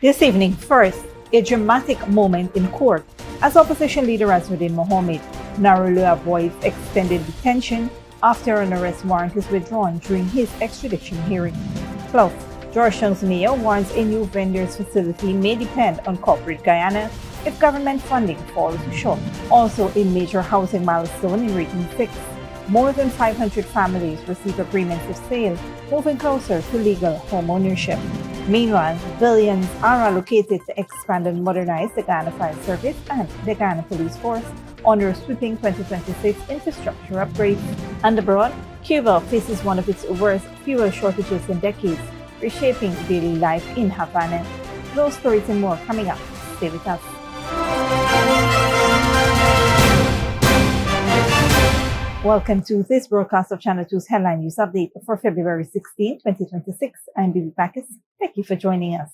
This evening, first, a dramatic moment in court as Opposition Leader Azruddin Mohamed narrowly avoids extended detention after an arrest warrant is withdrawn during his extradition hearing. Plus, Georgetown's mayor warns a new vendor's facility may depend on Corporate Guyana if government funding falls short. Also, a major housing milestone in Region 6. More than 500 families receive agreements of sale, moving closer to legal homeownership. Meanwhile, billions are allocated to expand and modernize the Guyana Fire Service and the Guyana Police Force under a sweeping 2026 infrastructure upgrade. And abroad, Cuba faces one of its worst fuel shortages in decades, reshaping daily life in Havana. Those stories and more coming up. Stay with us. Welcome to this broadcast of Channel 2's Headline News Update for February 16, 2026. I'm Bibi Bacchus. Thank you for joining us.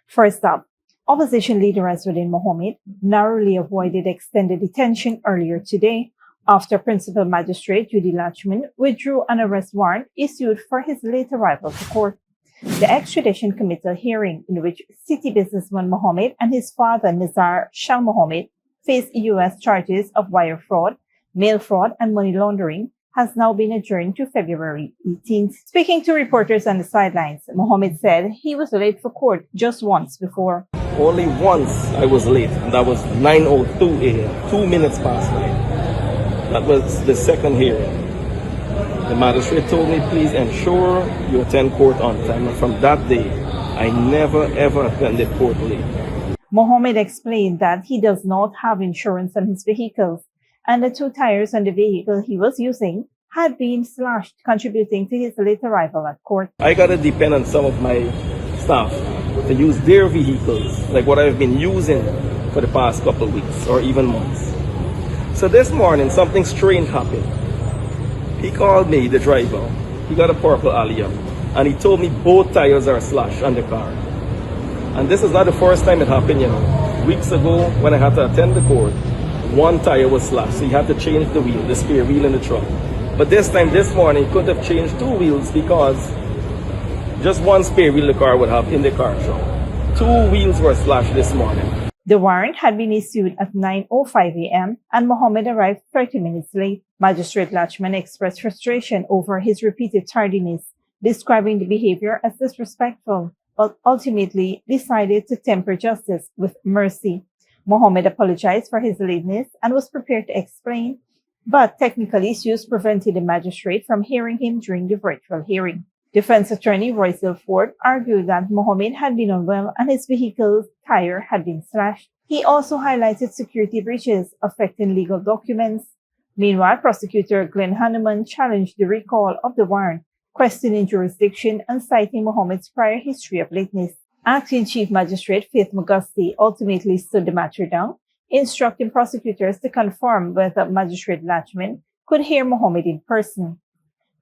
First up, Opposition Leader Azruddin Mohamed narrowly avoided extended detention earlier today after Principal Magistrate Judy Lachman withdrew an arrest warrant issued for his late arrival to court. The extradition committee hearing, in which city businessman Mohamed and his father Nizar Shah Mohamed face U.S. charges of wire fraud, mail fraud, and money laundering, has now been adjourned to February 18th. Speaking to reporters on the sidelines, Mohamed said he was late for court just once before. Only once I was late, and that was 9:02 a.m., 2 minutes past 9. That was the second hearing. The magistrate told me, please ensure you attend court on time. And from that day, I never ever attended court late. Mohamed explained that he does not have insurance on his vehicles, and the two tires on the vehicle he was using had been slashed, contributing to his late arrival at court. I gotta depend on some of my staff to use their vehicles, like what I've been using for the past couple of weeks or even months. So this morning, something strange happened. He called me, the driver. He got a purple Allium, and he told me both tires are slashed on the car. And this is not the first time it happened, you know. Weeks ago, when I had to attend the court, one tire was slashed, so he had to change the wheel, the spare wheel in the trunk. But this time, this morning, he could have changed two wheels because just one spare wheel the car would have in the car trunk. Two wheels were slashed this morning. The warrant had been issued at 9:05 a.m. and Mohamed arrived 30 minutes late. Magistrate Lachman expressed frustration over his repeated tardiness, describing the behavior as disrespectful, but ultimately decided to temper justice with mercy. Mohamed apologized for his lateness and was prepared to explain, but technical issues prevented the magistrate from hearing him during the virtual hearing. Defense attorney Royce Ford argued that Mohamed had been unwell and his vehicle's tire had been slashed. He also highlighted security breaches affecting legal documents. Meanwhile, prosecutor Glenn Hanuman challenged the recall of the warrant, questioning jurisdiction and citing Mohamed's prior history of lateness. Acting Chief Magistrate Faith Mugusti ultimately stood the matter down, instructing prosecutors to confirm whether Magistrate Lachman could hear Mohamed in person.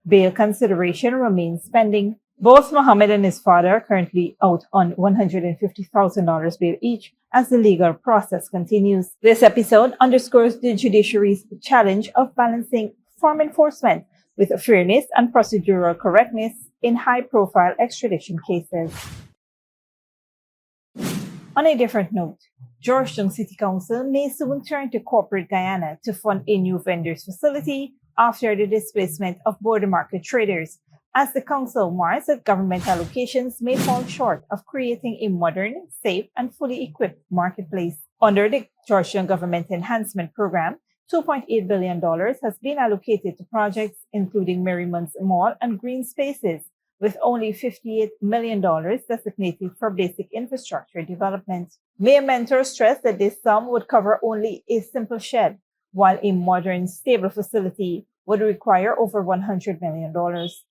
Bail consideration remains pending. Both Mohamed and his father are currently out on $150,000 bail each as the legal process continues. This episode underscores the judiciary's challenge of balancing firm enforcement with fairness and procedural correctness in high-profile extradition cases. On a different note, Georgetown City Council may soon turn to Corporate Guyana to fund a new vendor's facility after the displacement of border market traders, as the council warns that government allocations may fall short of creating a modern, safe, and fully equipped marketplace. Under the Georgetown Government Enhancement Program, $2.8 billion has been allocated to projects including Merriman's Mall and green spaces, with only $58 million designated for basic infrastructure development. Mayor Mentor stressed that this sum would cover only a simple shed, while a modern, stable facility would require over $100 million.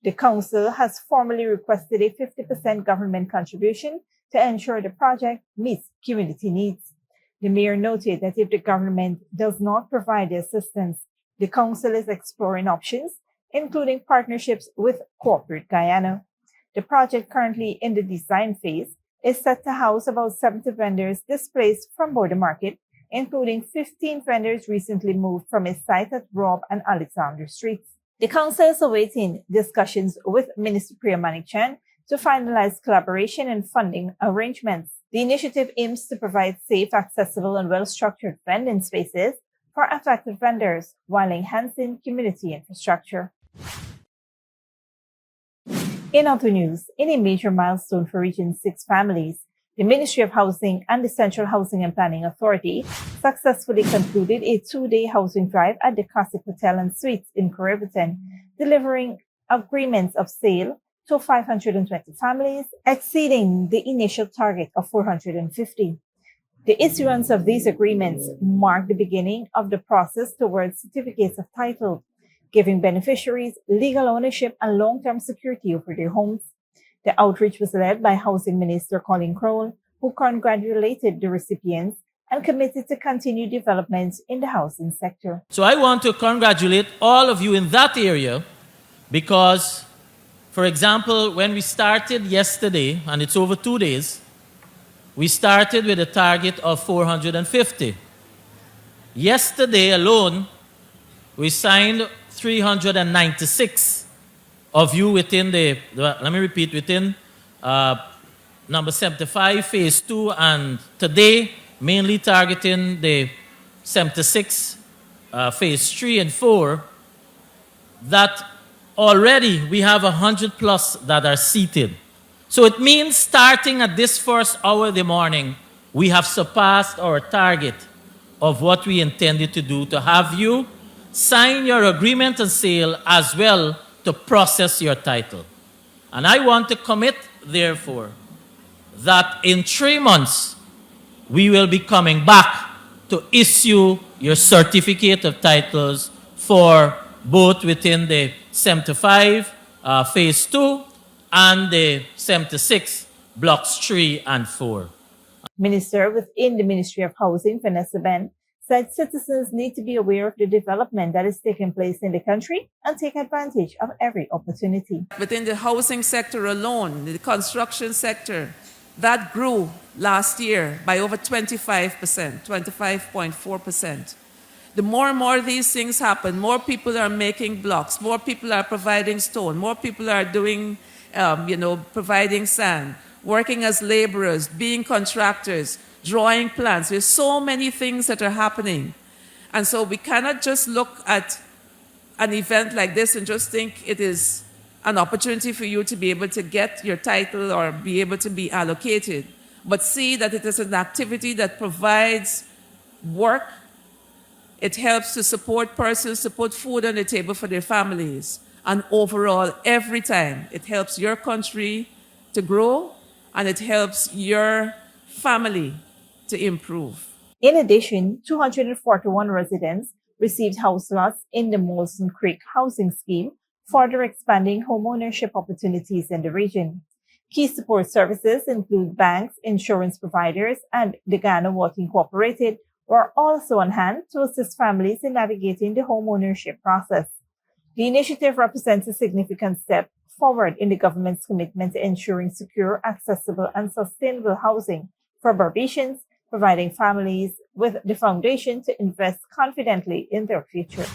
The council has formally requested a 50% government contribution to ensure the project meets community needs. The mayor noted that if the government does not provide the assistance, the council is exploring options, including partnerships with Corporate Guyana. The project, currently in the design phase, is set to house about 70 vendors displaced from border market, including 15 vendors recently moved from a site at Rob and Alexander Streets. The council is awaiting discussions with Minister Priya Manikchan to finalize collaboration and funding arrangements. The initiative aims to provide safe, accessible, and well-structured vending spaces for affected vendors while enhancing community infrastructure. In other news, in a major milestone for Region 6 families, the Ministry of Housing and the Central Housing and Planning Authority successfully concluded a 2-day housing drive at the Classic Hotel and Suites in Corriverton, delivering agreements of sale to 520 families, exceeding the initial target of 450. The issuance of these agreements marked the beginning of the process towards certificates of title, giving beneficiaries legal ownership and long-term security over their homes. The outreach was led by Housing Minister Colin Crowell, who congratulated the recipients and committed to continue developments in the housing sector. So I want to congratulate all of you in that area because, for example, when we started yesterday, and it's over 2 days, we started with a target of 450. Yesterday alone, we signed 396 of you within let me repeat, within number 75, phase 2, and today, mainly targeting the 76, phase 3 and 4, that already we have 100 plus that are seated. So it means starting at this first hour of the morning, we have surpassed our target of what we intended to do, to have you sign your agreement and sale as well to process your title. And I want to commit, therefore, that in 3 months, we will be coming back to issue your certificate of titles for both within the 75 phase 2 and the 76 blocks 3 and 4. Minister within the Ministry of Housing, Vanessa Ben, said citizens need to be aware of the development that is taking place in the country and take advantage of every opportunity. Within the housing sector alone, the construction sector, that grew last year by over 25%, 25.4%. The more and more these things happen, more people are making blocks, more people are providing stone, more people are doing, providing sand, working as laborers, being contractors, drawing plans. There's so many things that are happening. And so we cannot just look at an event like this and just think it is an opportunity for you to be able to get your title or be able to be allocated, but see that it is an activity that provides work. It helps to support persons, to put food on the table for their families. And overall, every time, it helps your country to grow and it helps your family to improve. In addition, 241 residents received house lots in the Molson Creek housing scheme, further expanding homeownership opportunities in the region. Key support services include banks, insurance providers, and the Guyana Water Incorporated were also on hand to assist families in navigating the homeownership process. The initiative represents a significant step forward in the government's commitment to ensuring secure, accessible, and sustainable housing for Barbadians, providing families with the foundation to invest confidently in their future.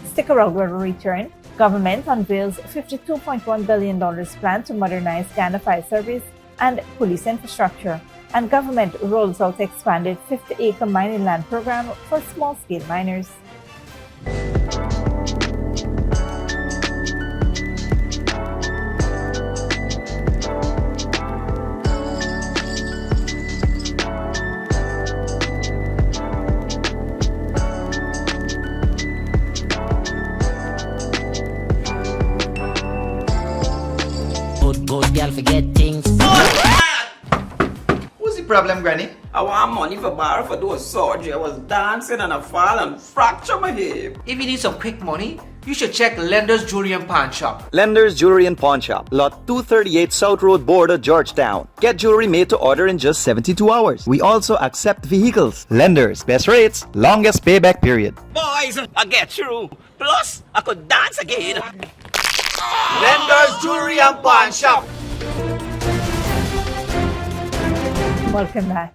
Stick around when we return. Government unveils $52.1 billion plan to modernize Guyana Fire Service and police infrastructure, and government rolls out expanded 50-acre mining land program for small-scale miners. Good girl forget things. What's the problem, Granny? I want money for borrow for those surgery. I was dancing and I fall and fracture my hip. If you need some quick money, you should check Lender's Jewelry and Pawn Shop. Lender's Jewelry and Pawn Shop, Lot 238 South Road Border, Georgetown. Get jewelry made to order in just 72 hours. We also accept vehicles. Lender's, best rates, longest payback period. Boys, I get through. Plus, I could dance again. Lender's Jewelry and Pawn Shop. Welcome back.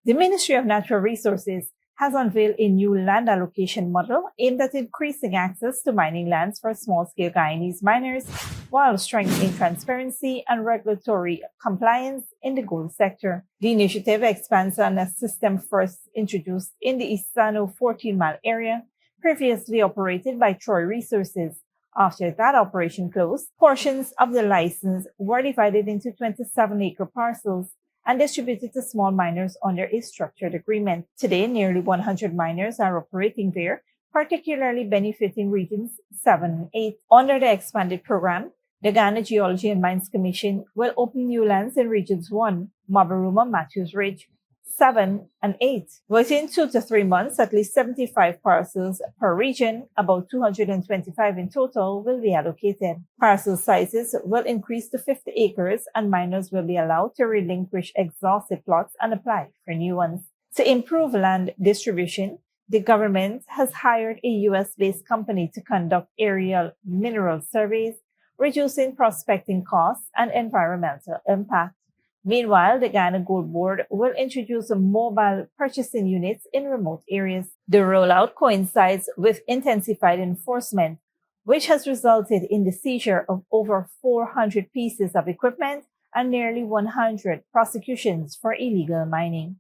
The Ministry of Natural Resources has unveiled a new land allocation model aimed at increasing access to mining lands for small-scale Guyanese miners while strengthening transparency and regulatory compliance in the gold sector. The initiative expands on a system first introduced in the Isano 14-mile area, previously operated by Troy Resources. After that operation closed, portions of the license were divided into 27-acre parcels and distributed to small miners under a structured agreement. Today, nearly 100 miners are operating there, particularly benefiting regions 7 and 8. Under the expanded program, the Ghana Geology and Mines Commission will open new lands in regions 1, Mabaruma Matthews Ridge, 7 and 8. Within 2 to 3 months, at least 75 parcels per region, about 225 in total, will be allocated. Parcel sizes will increase to 50 acres and miners will be allowed to relinquish exhausted plots and apply for new ones. To improve land distribution, the government has hired a US-based company to conduct aerial mineral surveys, reducing prospecting costs and environmental impact. Meanwhile, the Ghana Gold Board will introduce mobile purchasing units in remote areas. The rollout coincides with intensified enforcement, which has resulted in the seizure of over 400 pieces of equipment and nearly 100 prosecutions for illegal mining.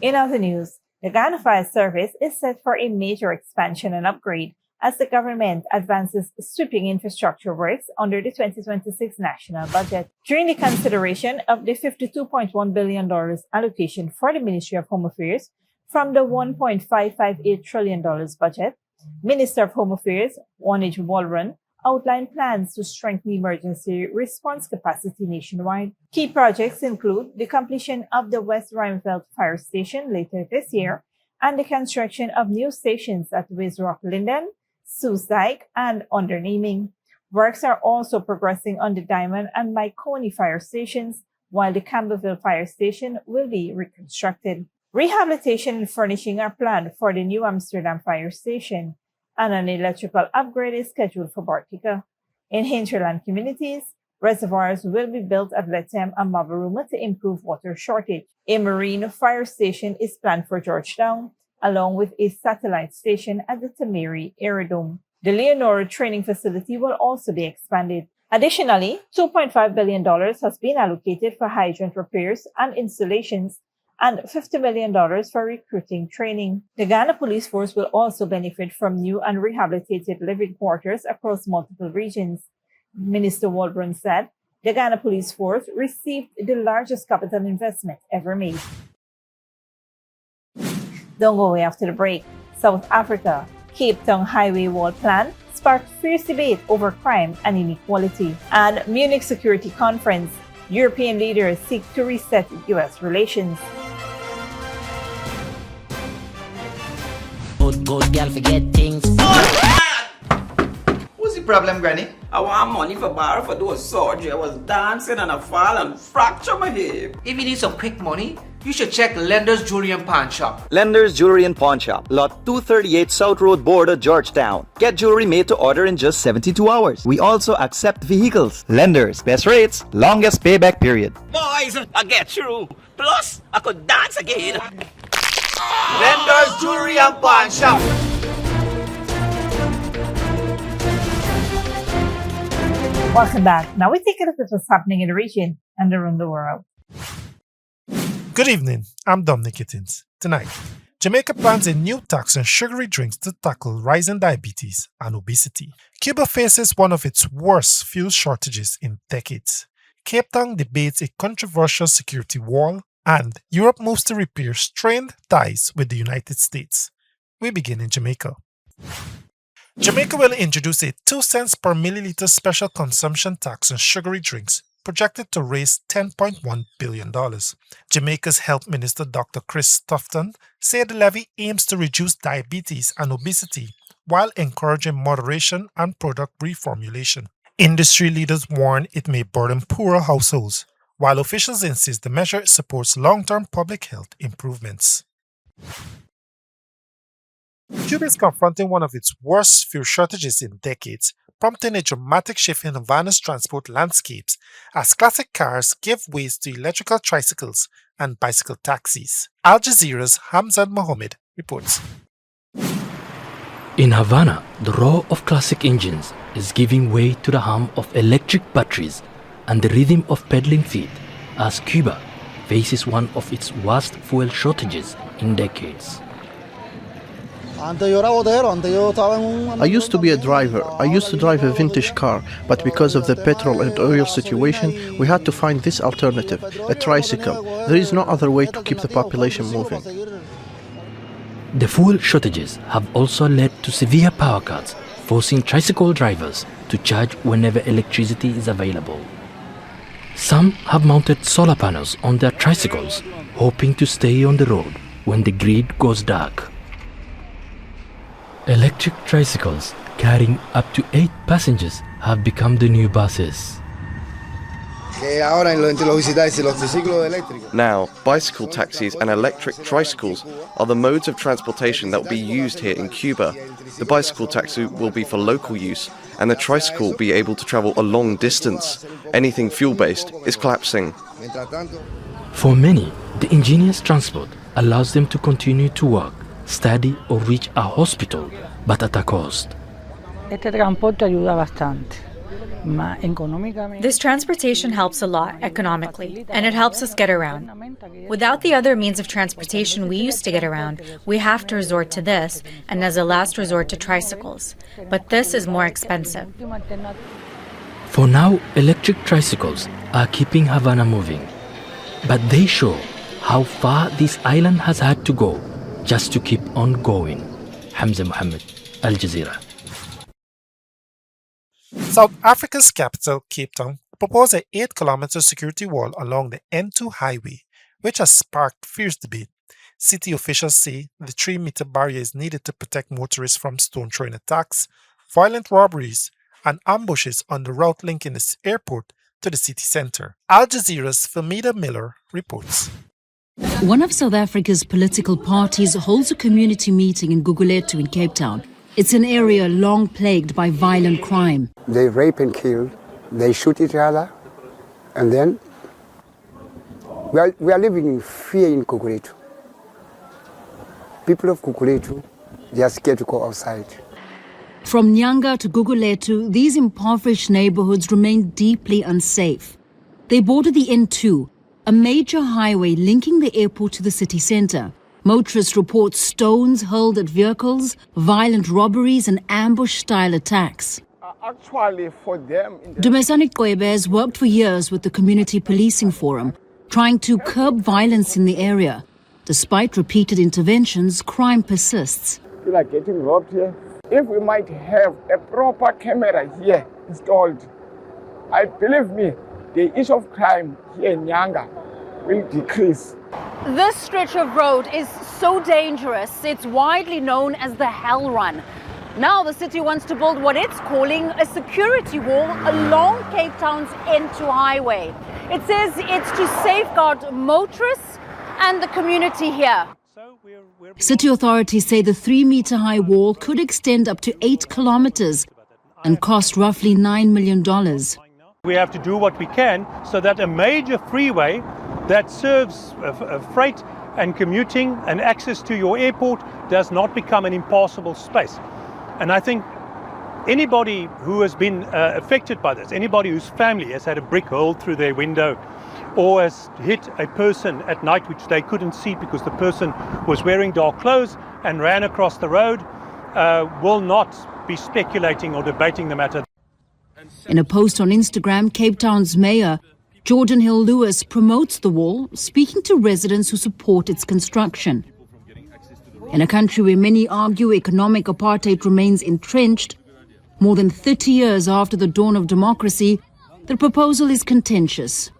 In other news, the Ghana Fire Service is set for a major expansion and upgrade as the government advances sweeping infrastructure works under the 2026 national budget. During the consideration of the $52.1 billion allocation for the Ministry of Home Affairs from the $1.558 trillion budget, Minister of Home Affairs, Wanij Walrun, outlined plans to strengthen emergency response capacity nationwide. Key projects include the completion of the West Rheinfeld Fire Station later this year and the construction of new stations at Wizrock Linden, Soosdijk, and Underneming. Works are also progressing on the Diamond and Myconi fire stations, while the Campbellville fire station will be reconstructed. Rehabilitation and furnishing are planned for the New Amsterdam fire station, and an electrical upgrade is scheduled for Bartica. In hinterland communities, reservoirs will be built at Letem and Mabaruma to improve water shortage. A marine fire station is planned for Georgetown, along with a satellite station at the Tamari Aerodrome. The Leonora training facility will also be expanded. Additionally, $2.5 billion has been allocated for hydrant repairs and installations and $50 million for recruiting training. The Ghana Police Force will also benefit from new and rehabilitated living quarters across multiple regions. Minister Walbrun said the Ghana Police Force received the largest capital investment ever made. Don't go away after the break. South Africa, Cape Town highway wall plan sparked fierce debate over crime and inequality. And Munich Security Conference, European leaders seek to reset US relations. Good girl forget things. What's the problem, Granny? I want money for borrow for those surgery. I was dancing and I fall and fracture my hip. If you need some quick money, you should check Lender's Jewelry and Pawn Shop. Lender's Jewelry and Pawn Shop, lot 238 South Road Border, Georgetown. Get jewelry made to order in just 72 hours. We also accept vehicles. Lenders, best rates, longest payback period. Boys, I get through. Plus, I could dance again. Lender's Jewelry and Pawn Shop. Welcome back. Now we take a look at what's happening in the region and around the world. Good evening, I'm Dominic Kittins. Tonight, Jamaica plans a new tax on sugary drinks to tackle rising diabetes and obesity. Cuba faces one of its worst fuel shortages in decades. Cape Town debates a controversial security wall, and Europe moves to repair strained ties with the United States. We begin in Jamaica. Jamaica will introduce a 2 cents per milliliter special consumption tax on sugary drinks, projected to raise $10.1 billion. Jamaica's Health Minister Dr. Chris Tufton said the levy aims to reduce diabetes and obesity while encouraging moderation and product reformulation. Industry leaders warn it may burden poorer households, while officials insist the measure supports long-term public health improvements. Cuba is confronting one of its worst fuel shortages in decades, prompting a dramatic shift in Havana's transport landscapes as classic cars give way to electrical tricycles and bicycle taxis. Al Jazeera's Hamzat Mohamed reports. In Havana, the roar of classic engines is giving way to the hum of electric batteries and the rhythm of pedaling feet as Cuba faces one of its worst fuel shortages in decades. I used to be a driver. I used to drive a vintage car, but because of the petrol and oil situation, we had to find this alternative, a tricycle. There is no other way to keep the population moving. The fuel shortages have also led to severe power cuts, forcing tricycle drivers to charge whenever electricity is available. Some have mounted solar panels on their tricycles, hoping to stay on the road when the grid goes dark. Electric tricycles carrying up to 8 passengers have become the new buses. Now, bicycle taxis and electric tricycles are the modes of transportation that will be used here in Cuba. The bicycle taxi will be for local use, and the tricycle will be able to travel a long distance. Anything fuel-based is collapsing. For many, the ingenious transport allows them to continue to work, study or reach a hospital, but at a cost. This transportation helps a lot economically, and it helps us get around. Without the other means of transportation we used to get around, we have to resort to this, and as a last resort to tricycles. But this is more expensive. For now, electric tricycles are keeping Havana moving. But they show how far this island has had to go just to keep on going. Hamza Mohamed, Al Jazeera. South Africa's capital, Cape Town, proposed an 8-kilometer security wall along the N2 highway, which has sparked fierce debate. City officials say the 3-meter barrier is needed to protect motorists from stone-throwing attacks, violent robberies, and ambushes on the route linking the airport to the city centre. Al Jazeera's Famida Miller reports. One of South Africa's political parties holds a community meeting in Gugulethu in Cape Town. It's an area long plagued by violent crime. They rape and kill, they shoot each other, and then we are living in fear in Gugulethu. People of Gugulethu, they are scared to go outside. From Nyanga to Gugulethu, these impoverished neighborhoods remain deeply unsafe. They border the N2, a major highway linking the airport to the city center. Motorists report stones hurled at vehicles, violent robberies and ambush-style attacks. Actually, for them... Dumesani Koebe has worked for years with the Community Policing Forum, trying to curb violence in the area. Despite repeated interventions, crime persists. People are getting robbed here. If we might have a proper camera here installed, I believe me, the issue of crime here in Nyanga will decrease. This stretch of road is so dangerous, it's widely known as the Hell Run. Now the city wants to build what it's calling a security wall along Cape Town's N2 highway. It says it's to safeguard motorists and the community here. City authorities say the 3-meter high wall could extend up to 8 kilometers and cost roughly $9 million. We have to do what we can so that a major freeway that serves freight and commuting and access to your airport does not become an impassable space. And I think anybody who has been affected by this, anybody whose family has had a brick hurled through their window or has hit a person at night which they couldn't see because the person was wearing dark clothes and ran across the road, will not be speculating or debating the matter. In a post on Instagram, Cape Town's mayor, Jordan Hill-Lewis, promotes the wall, speaking to residents who support its construction. In a country where many argue economic apartheid remains entrenched, more than 30 years after the dawn of democracy, the proposal is contentious.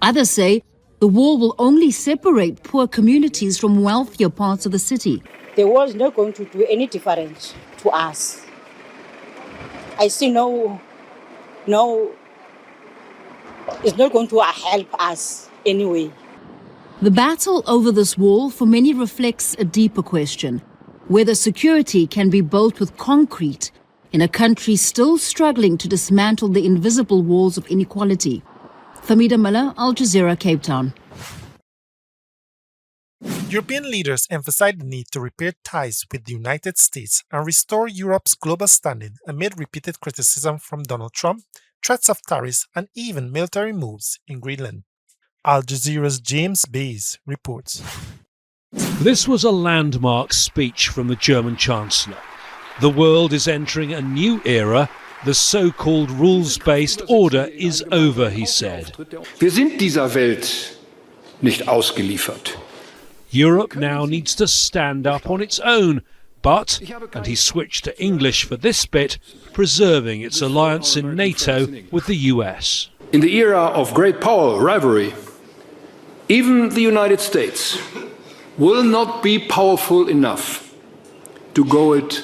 Others say the wall will only separate poor communities from wealthier parts of the city. The wall is not going to do any difference to us. I see no, it's not going to help us anyway. The battle over this wall for many reflects a deeper question, whether security can be built with concrete in a country still struggling to dismantle the invisible walls of inequality. Famida Miller, Al Jazeera, Cape Town. European leaders emphasized the need to repair ties with the United States and restore Europe's global standing amid repeated criticism from Donald Trump, threats of tariffs, and even military moves in Greenland. Al Jazeera's James Bays reports. This was a landmark speech from the German Chancellor. The world is entering a new era. The so-called rules-based order is over, he said. Wir sind dieser Welt nicht ausgeliefert. Europe now needs to stand up on its own, but, and he switched to English for this bit, preserving its alliance in NATO with the US. In the era of great power rivalry, even the United States will not be powerful enough to go it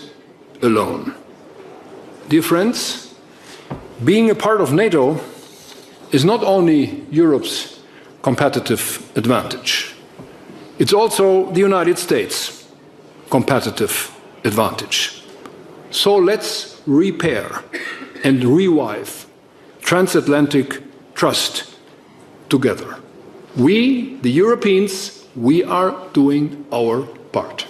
alone. Dear friends, being a part of NATO is not only Europe's competitive advantage. It's also the United States' competitive advantage. So let's repair and revive transatlantic trust together. We, the Europeans, we are doing our part.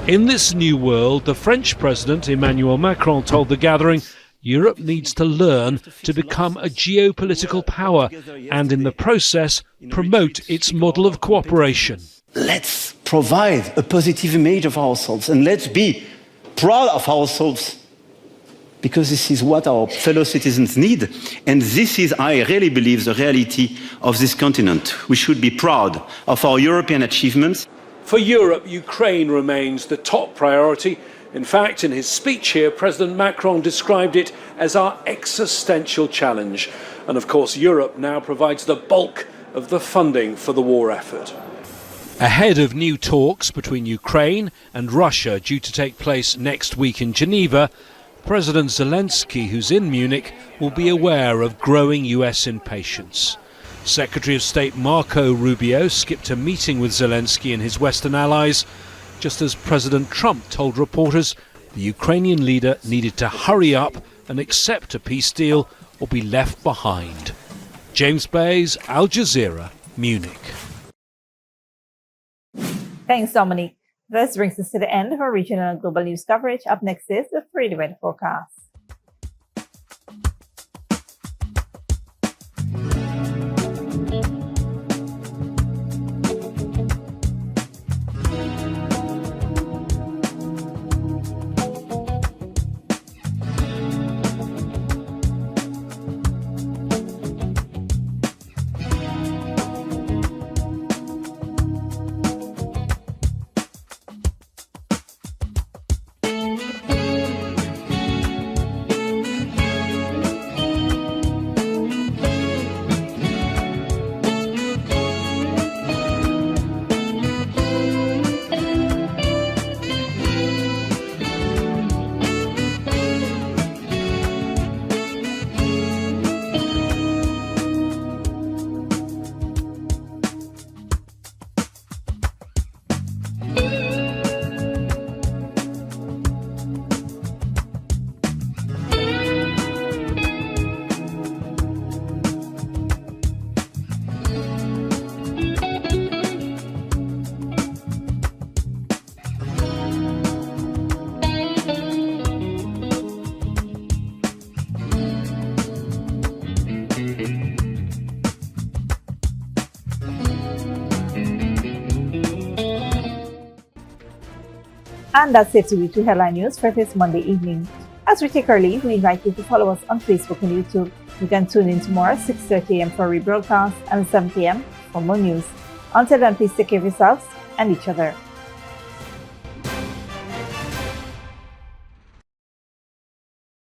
In this new world, the French President Emmanuel Macron told the gathering Europe needs to learn to become a geopolitical power and in the process promote its model of cooperation. Let's provide a positive image of ourselves and let's be proud of ourselves, because this is what our fellow citizens need, and this is, I really believe, the reality of this continent. We should be proud of our European achievements. For Europe, Ukraine remains the top priority. In fact, in his speech here, President Macron described it as our existential challenge. And of course, Europe now provides the bulk of the funding for the war effort. Ahead of new talks between Ukraine and Russia due to take place next week in Geneva, President Zelensky, who's in Munich, will be aware of growing US impatience. Secretary of State Marco Rubio skipped a meeting with Zelensky and his Western allies, just as President Trump told reporters the Ukrainian leader needed to hurry up and accept a peace deal or be left behind. James Bays, Al Jazeera, Munich. Thanks, Dominic. This brings us to the end of our regional and global news coverage. Up next is the 3-day weather forecast. And that's it to weekly headline news for this Monday evening. As we take our leave, we invite you to follow us on Facebook and YouTube. You can tune in tomorrow at 6:30 a.m. for a rebroadcast and 7 p.m. for more news. Until then, please take care of yourselves and each other.